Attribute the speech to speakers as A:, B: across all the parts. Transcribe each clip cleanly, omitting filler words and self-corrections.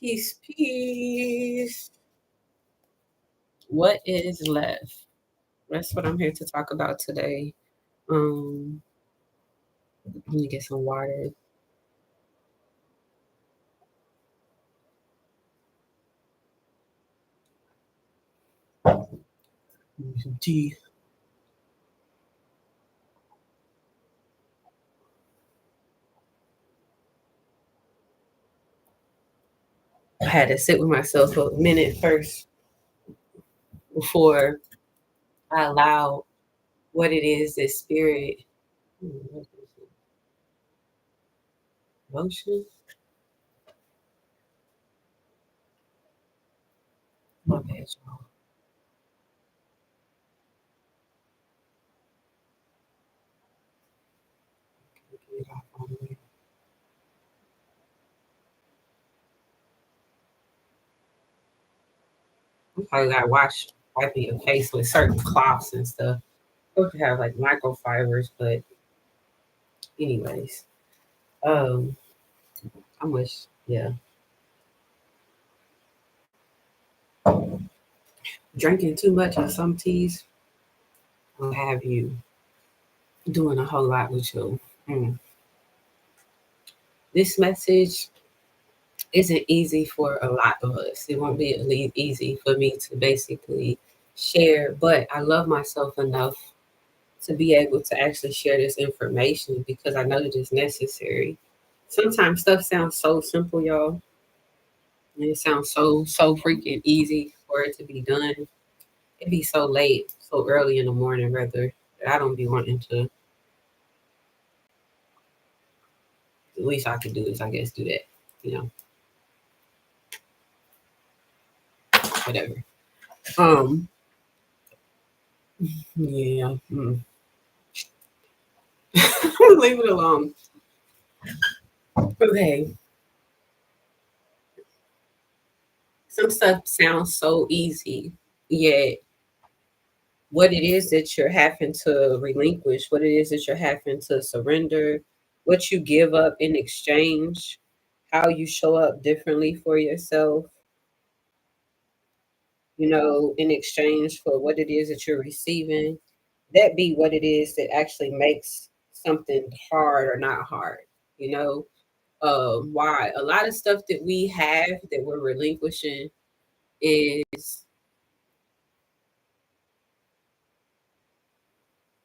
A: Peace, peace. What is left? That's what I'm here to talk about today. Um, Let me get some water. Some tea. I had to sit with myself for a minute first before I allowed what it is that spirit emotion. My bad, y'all. Get it off on me. You probably gotta wash wiping your face with certain cloths and stuff. Supposed to have like microfibers, but anyways, um, I wish, yeah, drinking too much of some teas will have you doing a whole lot with you. Mm. This message isn't easy for a lot of us. It won't be easy for me to basically share, but I love myself enough to be able to actually share this information because I know that it's necessary. Sometimes stuff sounds so simple, y'all, and it sounds so freaking easy for it to be done. It'd be so late, so early in the morning, rather, that I don't be wanting to. The least I could do is, I guess, do that. You know, whatever. Um, yeah. Leave it alone. Okay. Some stuff sounds so easy, yet what it is that you're having to relinquish, what it is that you're having to surrender, what you give up in exchange, how you show up differently for yourself, in exchange for what it is that you're receiving, that be what it is that actually makes something hard or not hard, you know? Why a lot of stuff that we have that we're relinquishing is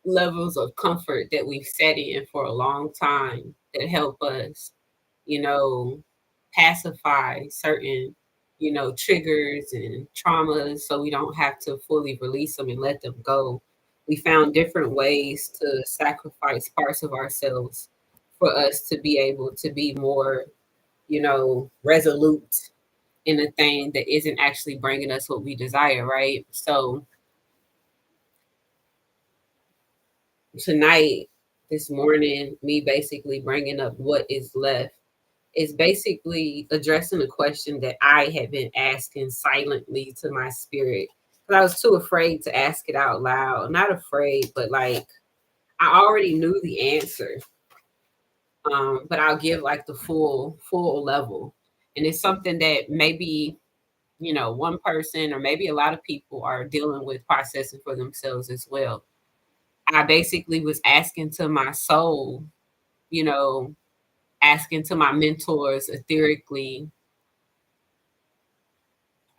A: levels of comfort that we've sat in for a long time that help us, you know, pacify certain, triggers and traumas so we don't have to fully release them and let them go. We found different ways to sacrifice parts of ourselves for us to be able to be more, resolute in a thing that isn't actually bringing us what we desire, right? So tonight, this morning, me basically bringing up what is left is basically addressing a question that I had been asking silently to my spirit. But I was too afraid to ask it out loud. Not afraid, but like I already knew the answer. But I'll give like the full level. And it's something that maybe, one person or maybe a lot of people are dealing with processing for themselves as well. I basically was asking to my soul, you know, asking to my mentors etherically,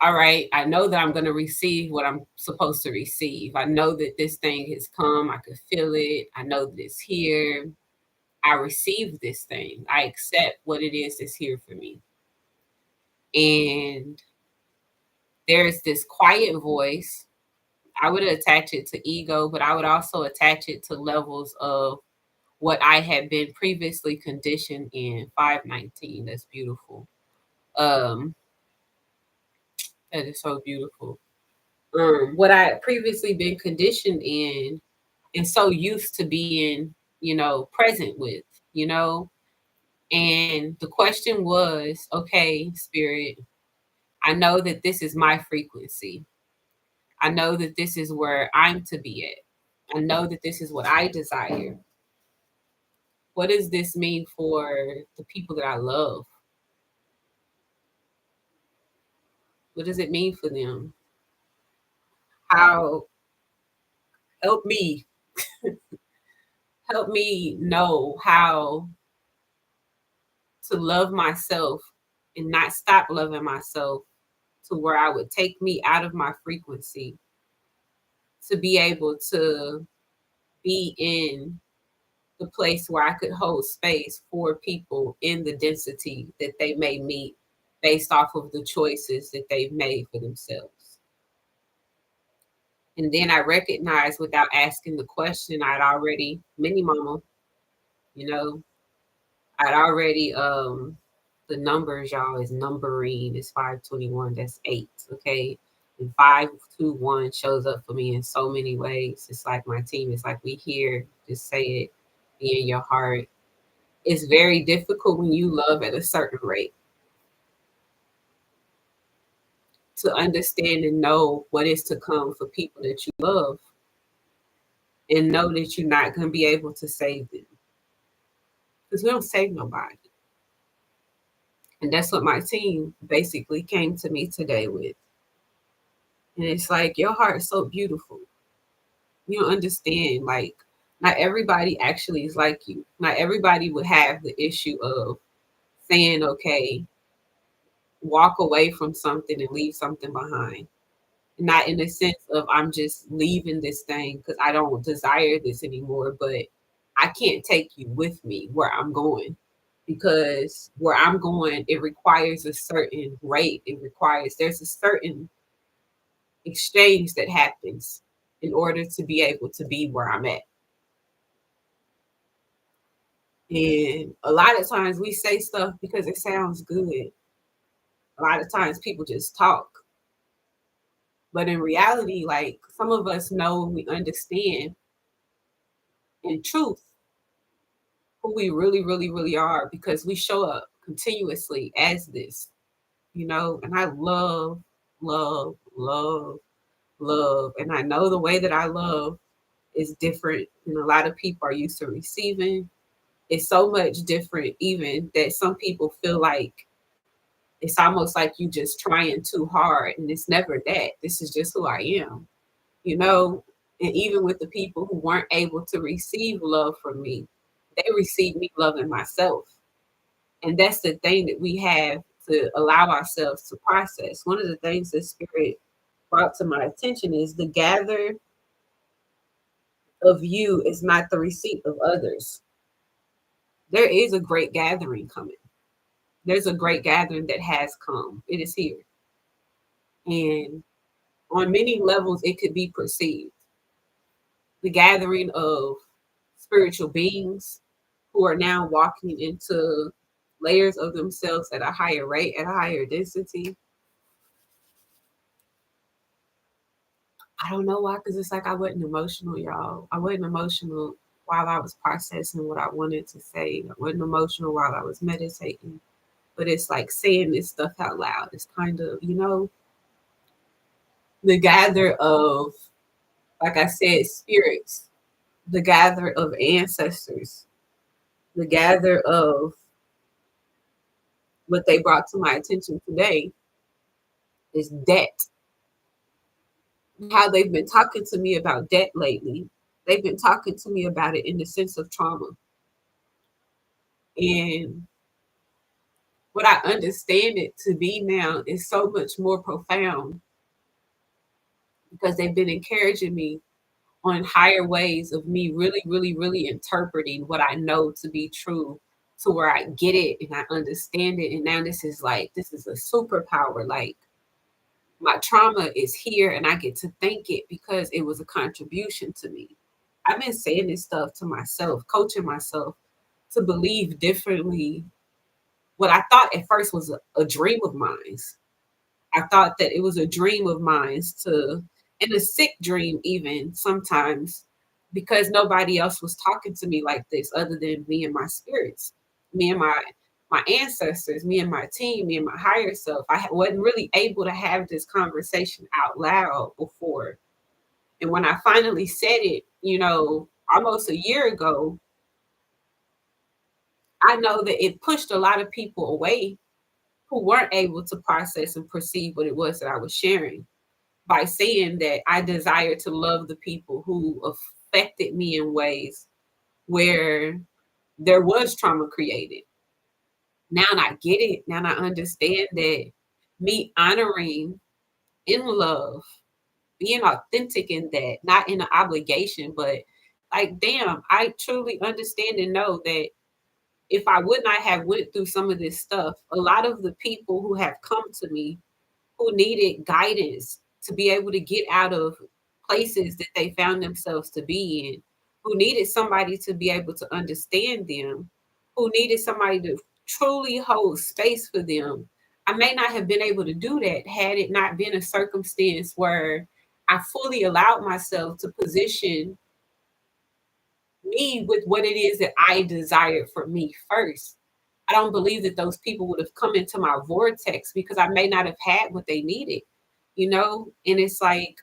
A: all right, I know that I'm going to receive what I'm supposed to receive. I know that this thing has come. I can feel it. I know that it's here. I receive this thing. I accept what it is that's here for me. And there's this quiet voice. I would attach it to ego, but I would also attach it to levels of what I had been previously conditioned in. 519. That's beautiful. Um, that is so beautiful. What I had previously been conditioned in and so used to being, present with, you know. And the question was, okay, spirit, I know that this is my frequency. I know that this is where I'm to be at. I know that this is what I desire. What does this mean for the people that I love? What does it mean for them? How help me help me know how to love myself and not stop loving myself to where I would take me out of my frequency to be able to be in the place where I could hold space for people in the density that they may meet based off of the choices that they've made for themselves. And then I recognized without asking the question, I'd already, mini mama, you know, I'd already the numbers, y'all, is numbering is 521. That's 8. Okay. And 521 shows up for me in so many ways. It's like my team, it's like we hear, just say it, be in your heart. It's very difficult when you love at a certain rate to understand and know what is to come for people that you love and know that you're not going to be able to save them because we don't save nobody. And that's what my team basically came to me today with. And it's like, your heart is so beautiful. You don't understand. Like, not everybody actually is like you. Not everybody would have the issue of saying, okay, walk away from something and leave something behind. Not in the sense of I'm just leaving this thing because I don't desire this anymore, but I can't take you with me where I'm going because where I'm going, it requires a certain rate. There's a certain exchange that happens in order to be able to be where I'm at. And a lot of times we say stuff because it sounds good. A lot of times people just talk. But in reality, like some of us know we understand in truth who we really, really, really are because we show up continuously as this, and I love, love, love, love. And I know the way that I love is different than a lot of people are used to receiving. It's so much different, even that some people feel like it's almost like you just trying too hard. And it's never that. This is just who I am, you know. And even with the people who weren't able to receive love from me, they received me loving myself. And that's the thing that we have to allow ourselves to process. One of the things that Spirit brought to my attention is the gather of you is not the receipt of others. There is a great gathering coming. There's a great gathering that has come. It is here. And on many levels, it could be perceived. The gathering of spiritual beings who are now walking into layers of themselves at a higher rate, at a higher density. I don't know why, because it's like I wasn't emotional, y'all. I wasn't emotional while I was processing what I wanted to say. I wasn't emotional while I was meditating. But it's like saying this stuff out loud. It's kind of, the gather of, like I said, spirits, the gather of ancestors, the gather of what they brought to my attention today is debt. How they've been talking to me about debt lately. They've been talking to me about it in the sense of trauma. And what I understand it to be now is so much more profound because they've been encouraging me on higher ways of me really, really, really interpreting what I know to be true to where I get it and I understand it. And now this is a superpower. Like my trauma is here and I get to thank it because it was a contribution to me. I've been saying this stuff to myself, coaching myself to believe differently. What I thought at first was a dream of mine. I thought that it was a dream of mine and a sick dream even sometimes because nobody else was talking to me like this other than me and my spirits, me and my ancestors, me and my team, me and my higher self. I wasn't really able to have this conversation out loud before. And when I finally said it, almost a year ago, I know that it pushed a lot of people away who weren't able to process and perceive what it was that I was sharing by saying that I desire to love the people who affected me in ways where there was trauma created. Now I get it. Now I understand that me honoring in love, being authentic in that, not in an obligation, but like, damn, I truly understand and know that if I would not have went through some of this stuff, a lot of the people who have come to me who needed guidance to be able to get out of places that they found themselves to be in, who needed somebody to be able to understand them, who needed somebody to truly hold space for them. I may not have been able to do that had it not been a circumstance where I fully allowed myself to position me with what it is that I desired for me first. I don't believe that those people would have come into my vortex because I may not have had what they needed, you know? And it's like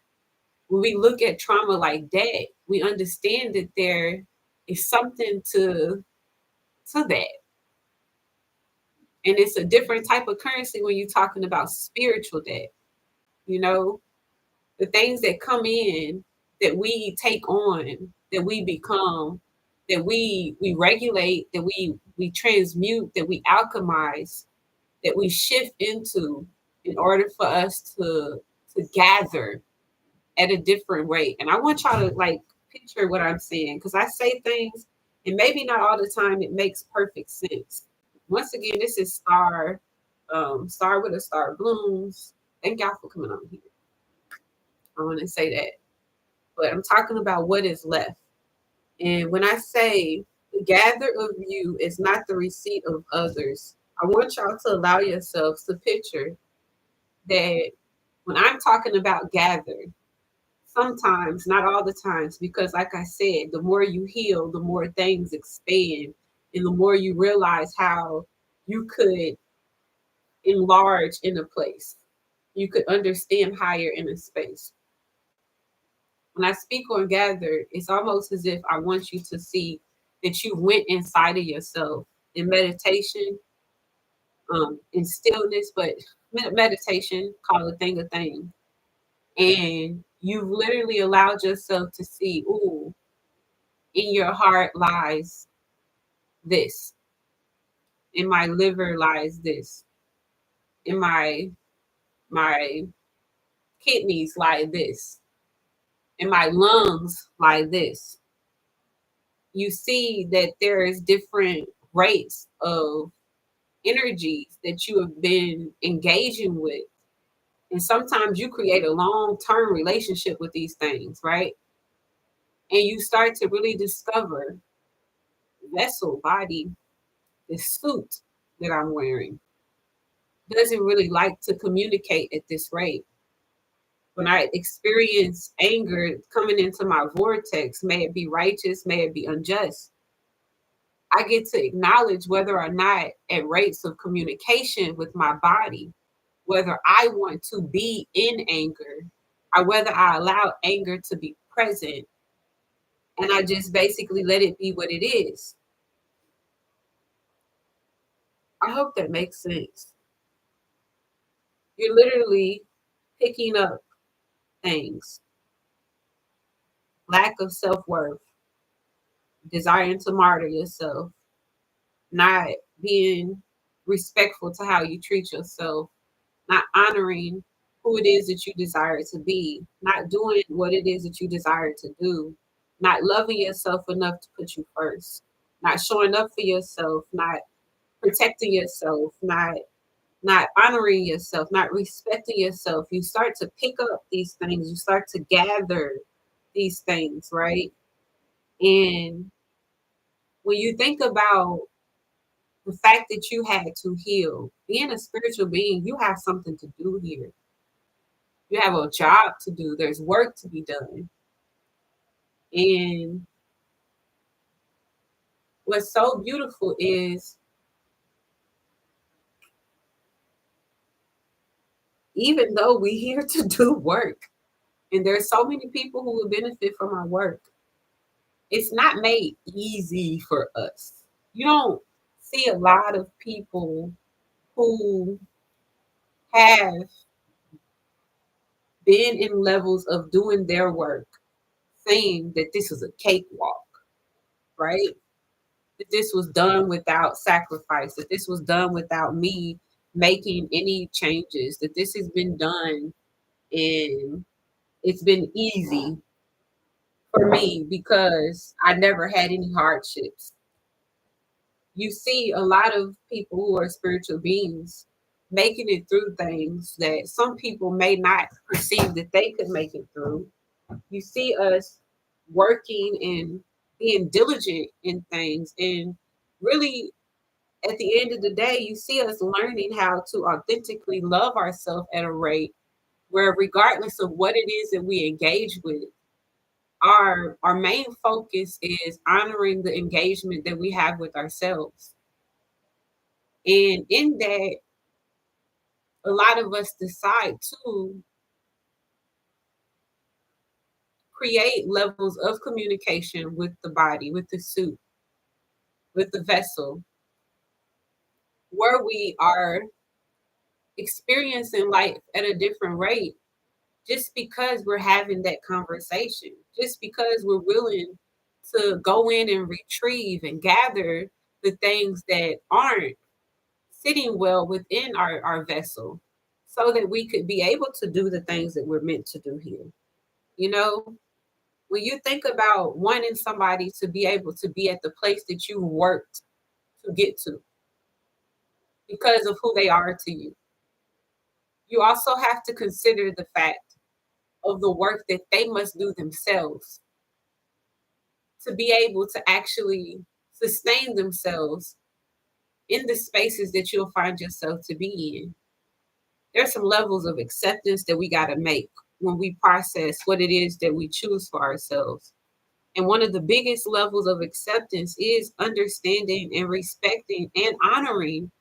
A: when we look at trauma like that, we understand that there is something to that. And it's a different type of currency when you're talking about spiritual debt, you know? The things that come in that we take on, that we become, that we regulate, that we transmute, that we alchemize, that we shift into in order for us to gather at a different rate. And I want y'all to like picture what I'm saying because I say things and maybe not all the time it makes perfect sense. Once again, this is Star with a Star Blooms. Thank y'all for coming on here. I want to say that. But I'm talking about what is left. And when I say the gather of you is not the receipt of others, I want y'all to allow yourselves to picture that when I'm talking about gather, sometimes, not all the times, because like I said, the more you heal, the more things expand, and the more you realize how you could enlarge in a place. You could understand higher in a space. When I speak on gather, it's almost as if I want you to see that you went inside of yourself in meditation, in stillness, but meditation, call a thing. And you've literally allowed yourself to see, ooh, in your heart lies this. In my liver lies this. In my kidneys lie this. In my lungs lie this. You see that there is different rates of energies that you have been engaging with. And sometimes you create a long term relationship with these things, right? And you start to really discover vessel, body, the suit that I'm wearing doesn't really like to communicate at this rate. When I experience anger coming into my vortex, may it be righteous, may it be unjust, I get to acknowledge whether or not at rates of communication with my body, whether I want to be in anger or whether I allow anger to be present and I just basically let it be what it is. I hope that makes sense. You're literally picking up things, lack of self worth, desiring to martyr yourself, not being respectful to how you treat yourself, not honoring who it is that you desire to be, not doing what it is that you desire to do, not loving yourself enough to put you first, not showing up for yourself, not protecting yourself, not honoring yourself, not respecting yourself. You start to pick up these things, you start to gather these things, right? And when you think about the fact that you had to heal, being a spiritual being, you have something to do here. You have a job to do. There's work to be done. And what's so beautiful is even though we're here to do work, and there's so many people who will benefit from our work, it's not made easy for us. You don't see a lot of people who have been in levels of doing their work, saying that this was a cakewalk, right? That this was done without sacrifice, that this was done without me making any changes, that this has been done and it's been easy for me because I never had any hardships. You see a lot of people who are spiritual beings making it through things that some people may not perceive that they could make it through. You see us working and being diligent in things, and really at the end of the day, you see us learning how to authentically love ourselves at a rate where, regardless of what it is that we engage with, our main focus is honoring the engagement that we have with ourselves. And in that, a lot of us decide to create levels of communication with the body, with the suit, with the vessel, where we are experiencing life at a different rate just because we're having that conversation, just because we're willing to go in and retrieve and gather the things that aren't sitting well within our vessel so that we could be able to do the things that we're meant to do here. You know, when you think about wanting somebody to be able to be at the place that you worked to get to because of who they are to you, you also have to consider the fact of the work that they must do themselves to be able to actually sustain themselves in the spaces that you'll find yourself to be in. There's some levels of acceptance that we got to make when we process what it is that we choose for ourselves. And one of the biggest levels of acceptance is understanding and respecting and honoring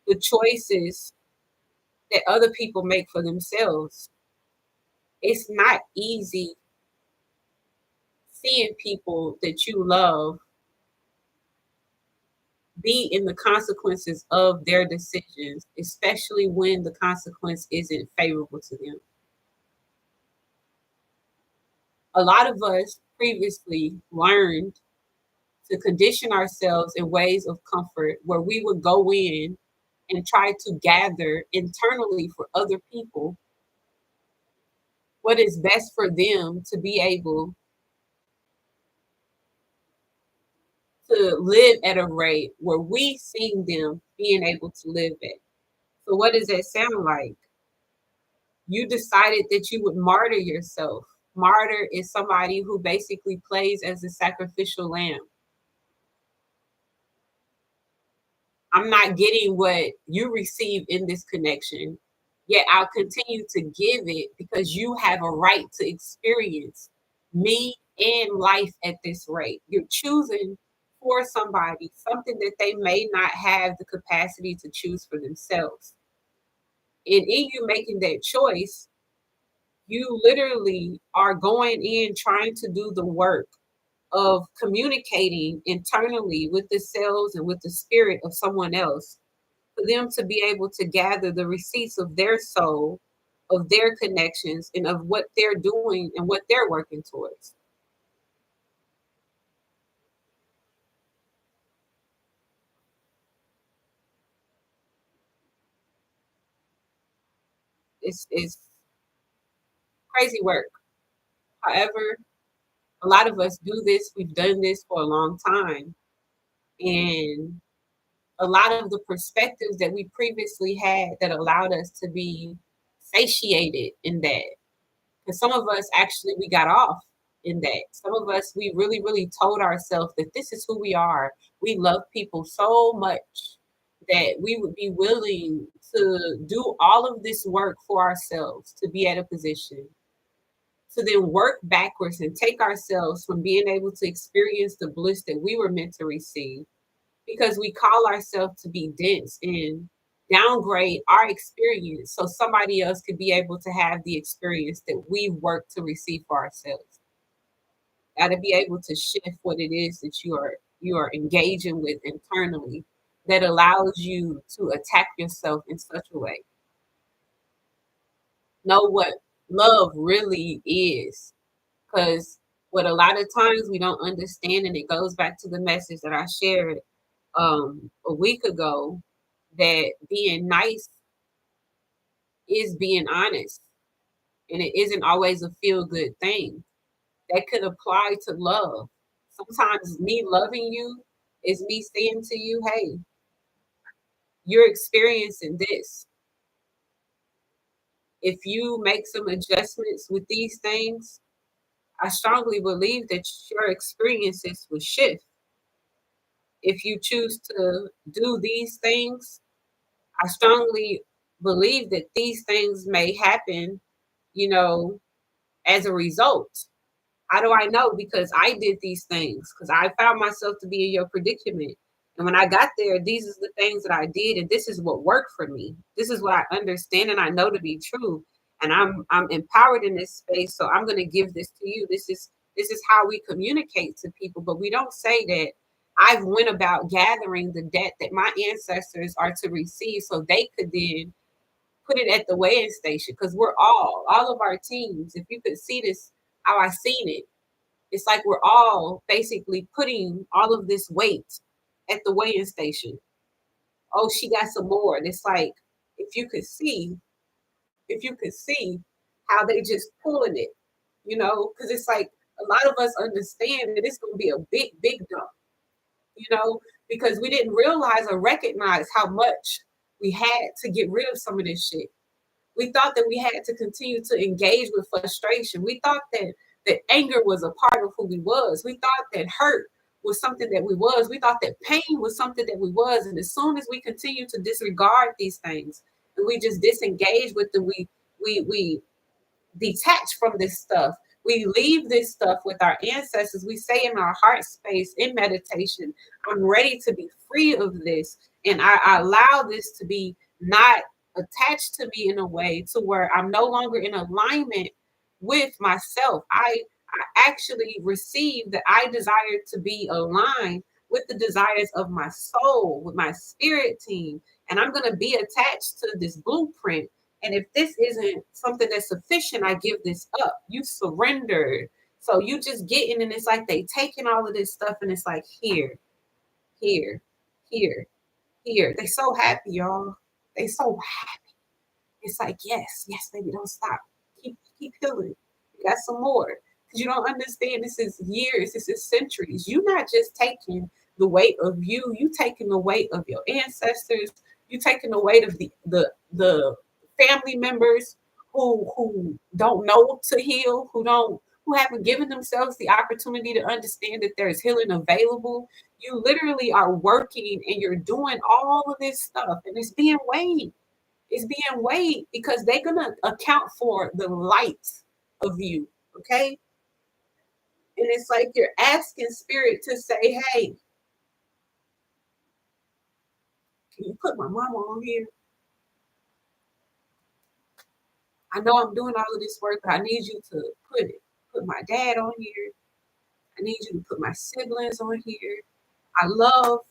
A: the choices that other people make for themselves. It's not easy seeing people that you love be in the consequences of their decisions, especially when the consequence isn't favorable to them. A lot of us previously learned to condition ourselves in ways of comfort where we would go in and try to gather internally for other people what is best for them to be able to live at a rate where we seen them being able to live at. So what does that sound like? You decided that you would martyr yourself. Martyr is somebody who basically plays as a sacrificial lamb. I'm not getting what you receive in this connection, yet I'll continue to give it because you have a right to experience me and life at this rate. You're choosing for somebody something that they may not have the capacity to choose for themselves. And in you making that choice, you literally are going in trying to do the work of communicating internally with the cells and with the spirit of someone else for them to be able to gather the receipts of their soul, of their connections, and of what they're doing and what they're working towards. It's crazy work. However, a lot of us do this. We've done this for a long time. And a lot of the perspectives that we previously had that allowed us to be satiated in that. Because some of us actually we got off in that. Some of us we really, really told ourselves that this is who we are. We love people so much that we would be willing to do all of this work for ourselves to be at a position to then work backwards and take ourselves from being able to experience the bliss that we were meant to receive because we call ourselves to be dense and downgrade our experience so somebody else could be able to have the experience that we work to receive for ourselves. Got to be able to shift what it is that you are engaging with internally that allows you to attack yourself in such a way. know what love really is. Because what a lot of times we don't understand, and it goes back to the message that I shared a week ago, that being nice is being honest, and it isn't always a feel good thing. That could apply to love. Sometimes me loving you is me saying to you, hey, you're experiencing this. If you make some adjustments with these things, I strongly believe that your experiences will shift. If you choose to do these things, I strongly believe that these things may happen, you know, as a result. How do I know? Because I did these things, because I found myself to be in your predicament. And when I got there, these are the things that I did, and this is what worked for me. This is what I understand and I know to be true. And I'm empowered in this space. So I'm gonna give this to you. This is how we communicate to people, but we don't say that I've went about gathering the debt that my ancestors are to receive so they could then put it at the weighing station, because we're all of our teams. If you could see this, how I seen it, it's like we're all basically putting all of this weight at the weighing station. Oh, she got some more. And it's like, if you could see, if you could see how they just pulling it, because it's like a lot of us understand that it's going to be a big, big dump, because we didn't realize or recognize how much we had to get rid of some of this shit. We thought that we had to continue to engage with frustration. We thought that anger was a part of who we was. We thought that hurt was something that we was. We thought that pain was something that we was. And as soon as we continue to disregard these things and we just disengage with them, we detach from this stuff. We leave this stuff with our ancestors. We say in our heart space, in meditation, I'm ready to be free of this. And I allow this to be not attached to me in a way to where I'm no longer in alignment with myself. I actually receive that I desire to be aligned with the desires of my soul, with my spirit team. And I'm going to be attached to this blueprint. And if this isn't something that's sufficient, I give this up. You surrendered. So you just getting, and it's like they taking all of this stuff, and it's like here, here, here, here. They so happy, y'all. They so happy. It's like, yes, yes, baby, don't stop. Keep healing. You got some more. Because you don't understand, this is years, this is centuries. You're not just taking the weight of you taking the weight of your ancestors, you taking the weight of the family members who don't know to heal, who haven't given themselves the opportunity to understand that there's healing available. You literally are working and you're doing all of this stuff, and it's being weighed. It's being weighed because they're gonna account for the light of you. Okay. And it's like you're asking spirit to say, hey, can you put my mama on here? I know I'm doing all of this work, but I need you to put my dad on here. I need you to put my siblings on here. I love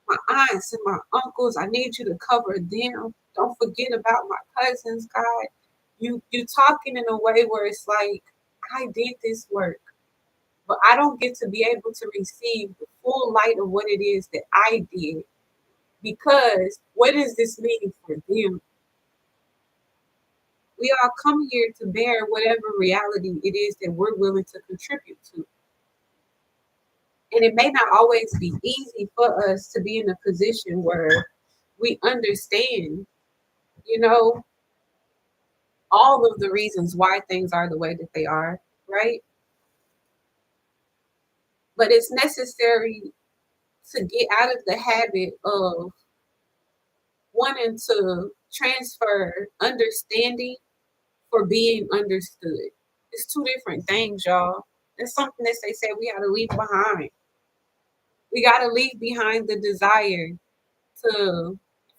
A: my aunts and my uncles. I need you to cover them. Don't forget about my cousins, God. You talking in a way where it's like, I did this work, but I don't get to be able to receive the full light of what it is that I did, because what does this mean for them? We all come here to bear whatever reality it is that we're willing to contribute to. And it may not always be easy for us to be in a position where we understand, you know, all of the reasons why things are the way that they are, right? But it's necessary to get out of the habit of wanting to transfer understanding for being understood. It's two different things, y'all. It's something that they say we got to leave behind. We got to leave behind the desire to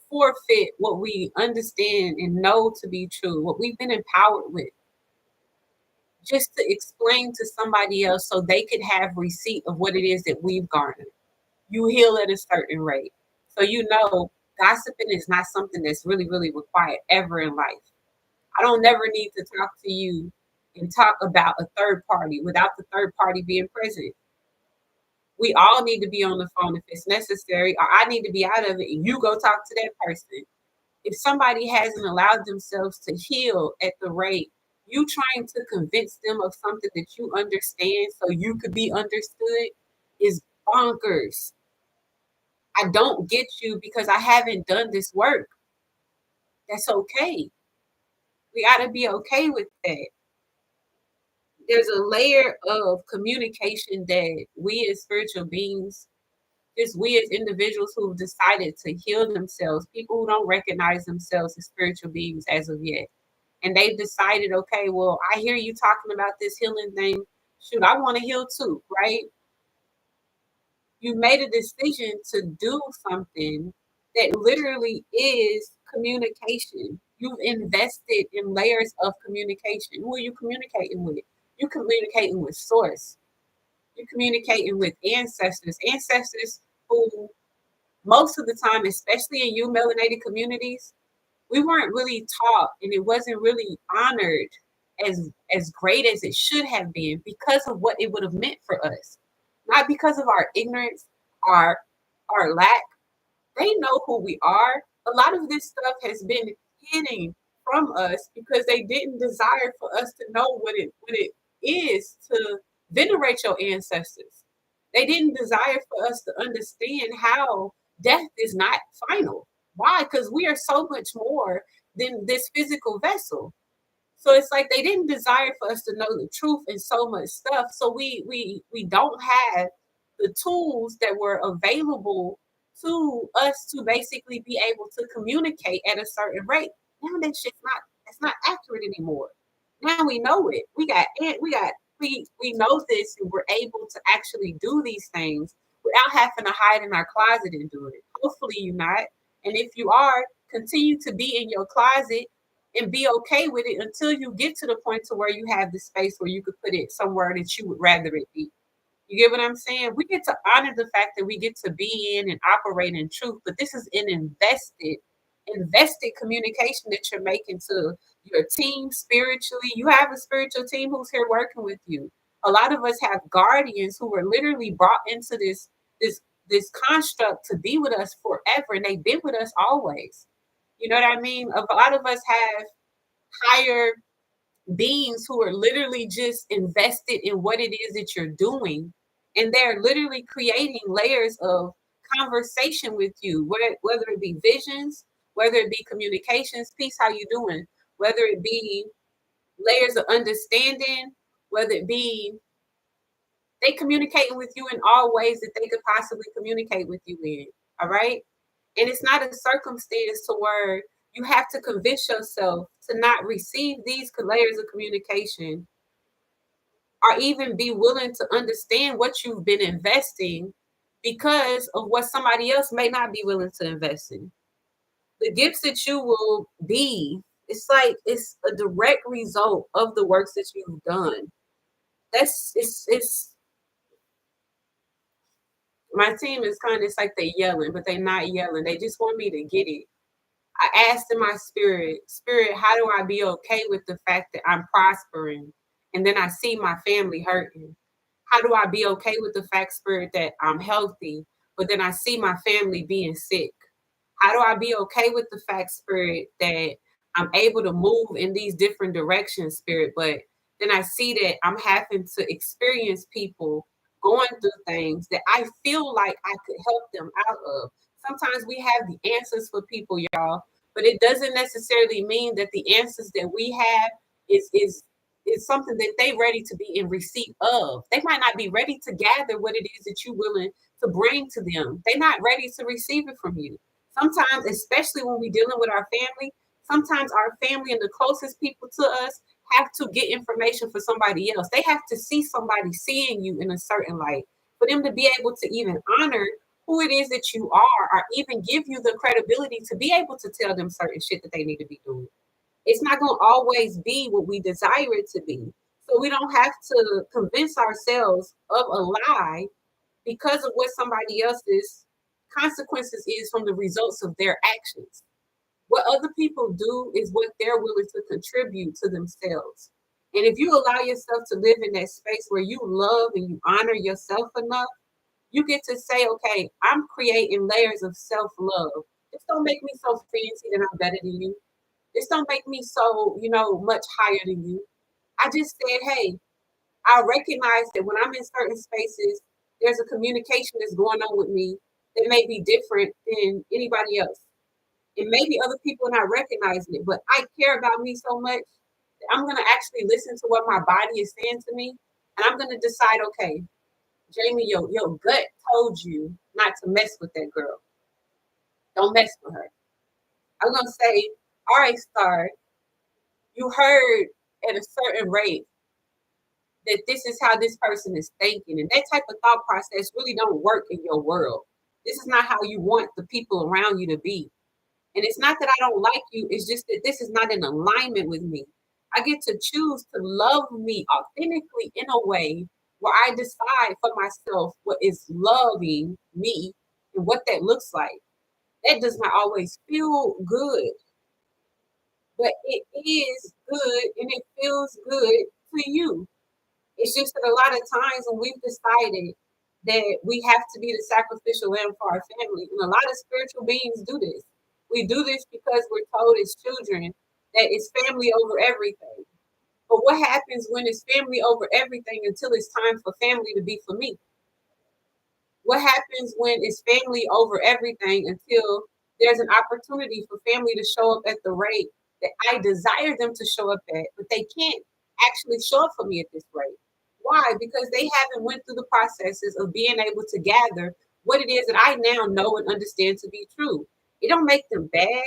A: forfeit what we understand and know to be true, what we've been empowered with, just to explain to somebody else so they could have receipt of what it is that we've garnered. You heal at a certain rate. So, gossiping is not something that's really, really required ever in life. I don't never need to talk to you and talk about a third party without the third party being present. We all need to be on the phone if it's necessary, or I need to be out of it and you go talk to that person. If somebody hasn't allowed themselves to heal at the rate you trying to convince them of something that you understand so you could be understood is bonkers. I don't get you because I haven't done this work. That's okay. We got to be okay with that. There's a layer of communication that we as spiritual beings, just we as individuals who've decided to heal themselves, people who don't recognize themselves as spiritual beings as of yet. And they've decided, okay, well, I hear you talking about this healing thing. Shoot, I want to heal too, right? You made a decision to do something that literally is communication. You've invested in layers of communication. Who are you communicating with? You're communicating with source. You're communicating with ancestors, ancestors who most of the time, especially in you melanated communities, we weren't really taught and it wasn't really honored as great as it should have been because of what it would have meant for us. Not because of our ignorance, our our lack. They know who we are. A lot of this stuff has been hidden from us because they didn't desire for us to know what it is to venerate your ancestors. They didn't desire for us to understand how death is not final. Why? Because we are so much more than this physical vessel. So it's like they didn't desire for us to know the truth in so much stuff. So we don't have the tools that were available to us to basically be able to communicate at a certain rate. Now that shit's not that's not accurate anymore. Now we know it. We know this and we're able to actually do these things without having to hide in our closet and do it. Hopefully you're not. And if you are, continue to be in your closet and be okay with it until you get to the point to where you have the space where you could put it somewhere that you would rather it be. You get what I'm saying? We get to honor the fact that we get to be in and operate in truth, but this is an invested communication that you're making to your team spiritually. You have a spiritual team who's here working with you. A lot of us have guardians who were literally brought into this this construct to be with us forever, and they've been with us always. You know what I mean? A lot of us have higher beings who are literally just invested in what it is that you're doing. And they're literally creating layers of conversation with you, whether it be visions, whether it be communications, peace, how you doing, whether it be layers of understanding, whether it be they communicating with you in all ways that they could possibly communicate with you in. All right. And it's not a circumstance to where you have to convince yourself to not receive these layers of communication or even be willing to understand what you've been investing because of what somebody else may not be willing to invest in. The gifts that you will be, it's like it's a direct result of the works that you've done. It's my team is kind of it's like they yelling, but they're not yelling. They just want me to get it. I asked in my spirit, how do I be okay with the fact that I'm prospering? And then I see my family hurting. How do I be okay with the fact, spirit, that I'm healthy, but then I see my family being sick? How do I be okay with the fact, spirit, that I'm able to move in these different directions, spirit, but then I see that I'm having to experience people going through things that I feel like I could help them out of. Sometimes we have the answers for people, y'all, but it doesn't necessarily mean that the answers that we have is something that they ready to be in receipt of. They might not be ready to gather what it is that you're willing to bring to them. They're not ready to receive it from you. Sometimes, especially when we're dealing with our family, sometimes our family and the closest people to us have to get information for somebody else. They have to see somebody seeing you in a certain light for them to be able to even honor who it is that you are or even give you the credibility to be able to tell them certain shit that they need to be doing. It's not going to always be what we desire it to be. So we don't have to convince ourselves of a lie because of what somebody else's consequences is from the results of their actions. What other people do is what they're willing to contribute to themselves. And if you allow yourself to live in that space where you love and you honor yourself enough, you get to say, okay, I'm creating layers of self love. This don't make me so fancy that I'm better than you. This don't make me so, much higher than you. I just said, hey, I recognize that when I'm in certain spaces, there's a communication that's going on with me that may be different than anybody else. And maybe other people are not recognizing it, but I care about me so much that I'm going to actually listen to what my body is saying to me. And I'm going to decide, okay, Jamie, your gut told you not to mess with that girl. Don't mess with her. I'm going to say, all right, Star, you heard at a certain rate that this is how this person is thinking. And that type of thought process really don't work in your world. This is not how you want the people around you to be. And it's not that I don't like you, it's just that this is not in alignment with me. I get to choose to love me authentically in a way where I decide for myself what is loving me and what that looks like. That does not always feel good, but it is good and it feels good to you. It's just that a lot of times when we've decided that we have to be the sacrificial lamb for our family, and a lot of spiritual beings do this. We do this because we're told as children that it's family over everything. But what happens when it's family over everything until it's time for family to be for me? What happens when it's family over everything until there's an opportunity for family to show up at the rate that I desire them to show up at, but they can't actually show up for me at this rate? Why? Because they haven't went through the processes of being able to gather what it is that I now know and understand to be true. It don't make them bad.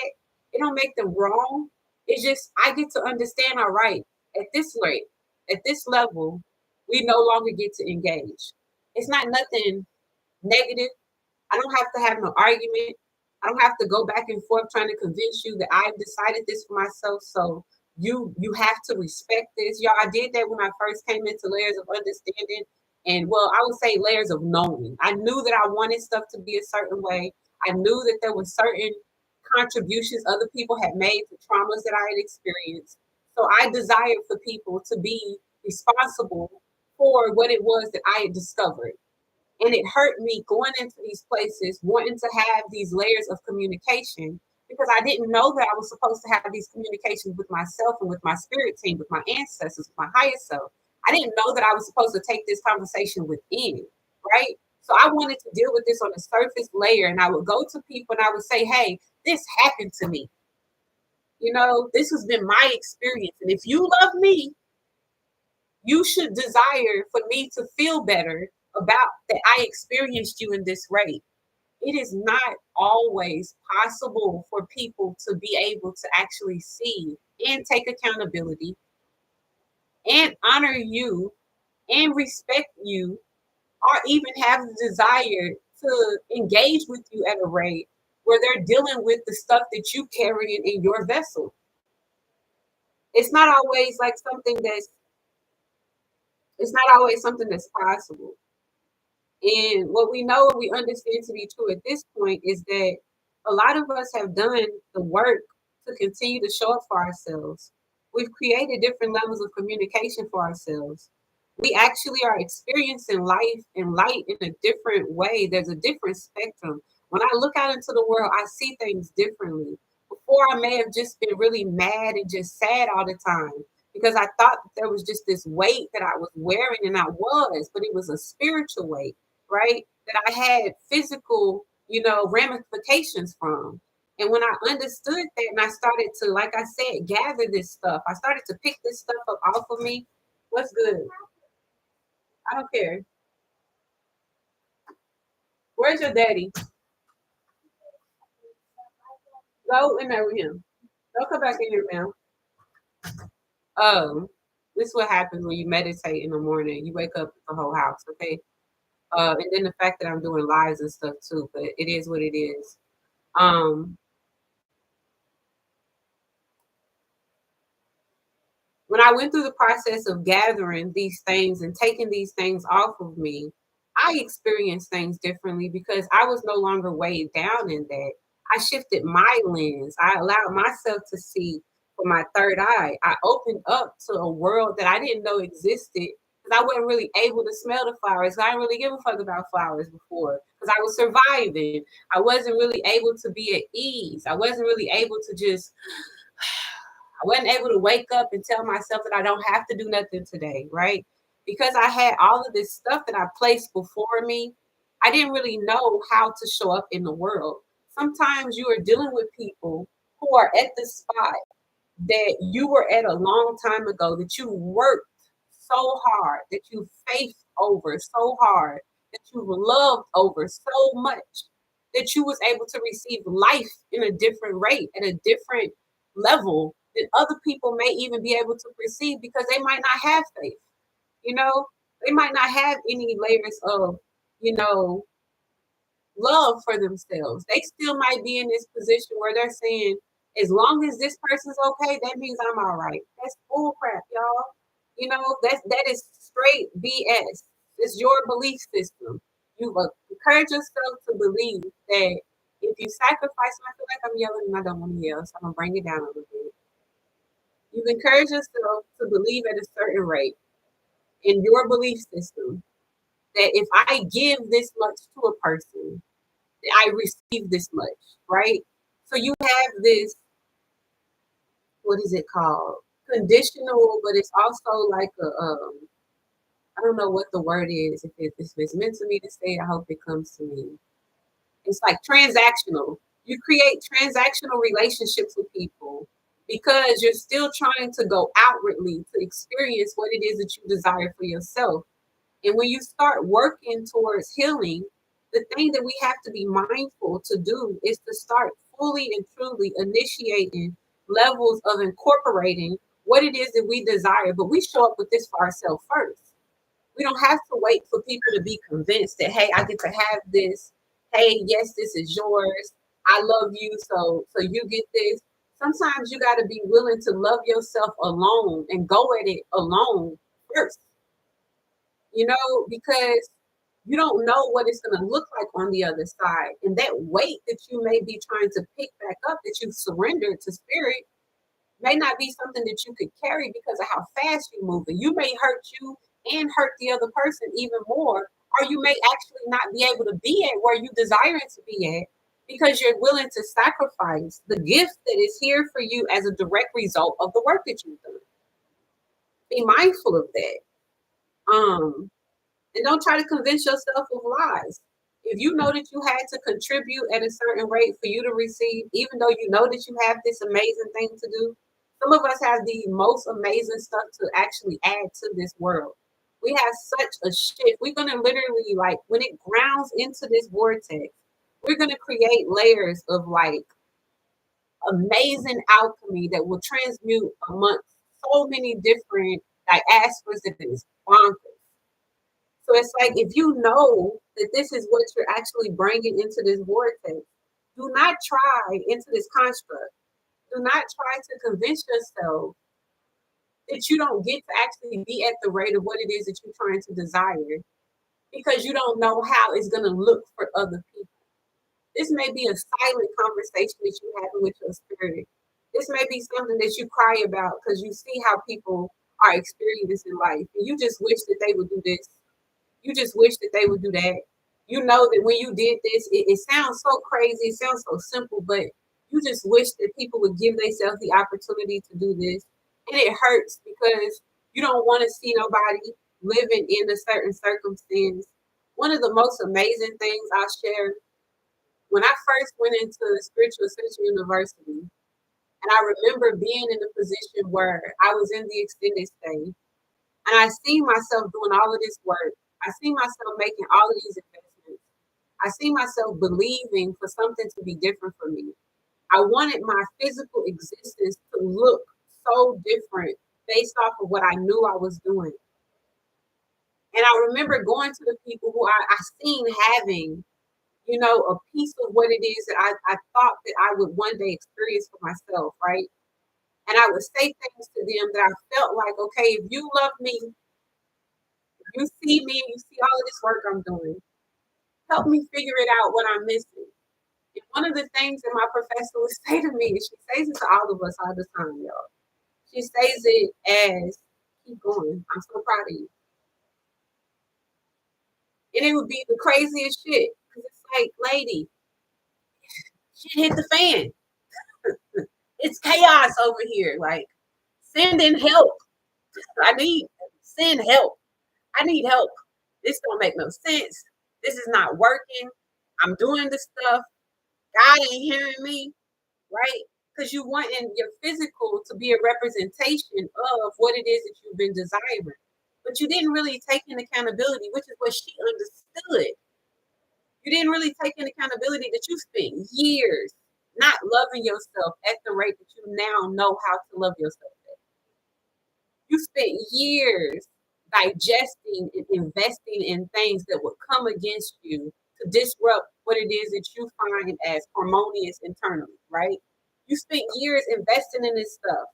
A: It don't make them wrong. It's just I get to understand, all right, at this rate, at this level, we no longer get to engage. It's not nothing negative. I don't have to have no argument. I don't have to go back and forth trying to convince you that I've decided this for myself. So you have to respect this. Y'all, I did that when I first came into layers of understanding. And well, I would say layers of knowing. I knew that I wanted stuff to be a certain way. I knew that there were certain contributions other people had made to traumas that I had experienced. So I desired for people to be responsible for what it was that I had discovered. And it hurt me going into these places, wanting to have these layers of communication because I didn't know that I was supposed to have these communications with myself and with my spirit team, with my ancestors, with my higher self. I didn't know that I was supposed to take this conversation within, right? So I wanted to deal with this on a surface layer, and I would go to people and I would say, hey, this happened to me. This has been my experience. And if you love me, you should desire for me to feel better about that I experienced you in this rate. It is not always possible for people to be able to actually see and take accountability and honor you and respect you or even have the desire to engage with you at a rate where they're dealing with the stuff that you carry in your vessel. It's not always like something that's it's not always something that's possible. And what we know and we understand to be true at this point is that a lot of us have done the work to continue to show up for ourselves. We've created different levels of communication for ourselves. We actually are experiencing life and light in a different way. There's a different spectrum. When I look out into the world, I see things differently. Before, I may have just been really mad and just sad all the time because I thought that there was just this weight that I was wearing, and I was, but it was a spiritual weight, right? That I had physical, ramifications from. And when I understood that and I started to, like I said, gather this stuff, I started to pick this stuff up off of me. What's good? I don't care. Where's your daddy? Go in there with him. Don't come back in here now. This is what happens when you meditate in the morning. You wake up the whole house, okay? And then the fact that I'm doing lives and stuff too, but it is what it is. Um, when I went through the process of gathering these things and taking these things off of me, I experienced things differently because I was no longer weighed down in that. I shifted my lens. I allowed myself to see with my third eye. I opened up to a world that I didn't know existed because I wasn't really able to smell the flowers. I didn't really give a fuck about flowers before because I was surviving. I wasn't really able to be at ease. I wasn't really able to just I wasn't able to wake up and tell myself that I don't have to do nothing today, right? Because I had all of this stuff that I placed before me, I didn't really know how to show up in the world. Sometimes you are dealing with people who are at the spot that you were at a long time ago, that you worked so hard, that you faced over so hard, that you loved over so much, that you was able to receive life in a different rate, at a different level that other people may even be able to perceive because they might not have faith. You know, they might not have any layers of, you know, love for themselves. They still might be in this position where they're saying, as long as this person's okay, that means I'm all right. That's bull crap, y'all. You know, that is straight BS. It's your belief system. You encourage yourself to believe that if you sacrifice, and I feel like I'm yelling and I don't want to yell, so I'm gonna bring it down a little bit. You've encouraged yourself to believe at a certain rate in your belief system that if I give this much to a person, I receive this much, right? So you have this, what is it called? Conditional, but it's also like I don't know what the word is. If it's meant to me to say, I hope it comes to me. It's like transactional. You create transactional relationships with people because you're still trying to go outwardly to experience what it is that you desire for yourself. And when you start working towards healing, the thing that we have to be mindful to do is to start fully and truly initiating levels of incorporating what it is that we desire. But we show up with this for ourselves first. We don't have to wait for people to be convinced that, hey, I get to have this. Hey, yes, this is yours. I love you, so you get this. Sometimes you got to be willing to love yourself alone and go at it alone first, because you don't know what it's going to look like on the other side. And that weight that you may be trying to pick back up, that you've surrendered to spirit, may not be something that you could carry because of how fast you're moving. You may hurt you and hurt the other person even more, or you may actually not be able to be at where you desire to be at because you're willing to sacrifice the gift that is here for you as a direct result of the work that you've done. Be mindful of that. Um, and don't try to convince yourself of lies. If you know that you had to contribute at a certain rate for you to receive, even though you know that you have this amazing thing to do, some of us have the most amazing stuff to actually add to this world. We have such a shift. We're going to literally, like, when it grounds into this vortex, we're going to create layers of like amazing alchemy that will transmute amongst so many different like aspects that is bonkers. So it's like if you know that this is what you're actually bringing into this vortex, do not try into this construct. Do not try to convince yourself that you don't get to actually be at the rate of what it is that you're trying to desire because you don't know how it's going to look for other people. This may be a silent conversation that you're having with your spirit. This may be something that you cry about because you see how people are experiencing life and you just wish that they would do this. You just wish that they would do that. You know that when you did this, it sounds so crazy, it sounds so simple, but you just wish that people would give themselves the opportunity to do this. And it hurts because you don't want to see nobody living in a certain circumstance. One of the most amazing things I'll share when I first went into Spiritual Ascension University, and I remember being in a position where I was in the extended stay, and I see myself doing all of this work. I see myself making all of these investments. I see myself believing for something to be different for me. I wanted my physical existence to look so different based off of what I knew I was doing. And I remember going to the people who I seen having, a piece of what it is that I thought that I would one day experience for myself, right? And I would say things to them that I felt like, okay, if you love me, you see me and you see all of this work I'm doing. Help me figure it out what I'm missing. And one of the things that my professor would say to me, and she says it to all of us all the time, y'all. She says it as, keep going. I'm so proud of you. And it would be the craziest shit. Because it's like, lady, shit hit the fan. It's chaos over here. Like, send in help. I need, send help. I need help. This don't make no sense. This is not working. I'm doing this stuff. God ain't hearing me, right? Because you want in your physical to be a representation of what it is that you've been desiring. But you didn't really take in accountability, which is what she understood. You didn't really take in accountability that you spent years not loving yourself at the rate that you now know how to love yourself at. You spent years digesting and investing in things that would come against you to disrupt what it is that you find as harmonious internally, right? You spent years investing in this stuff.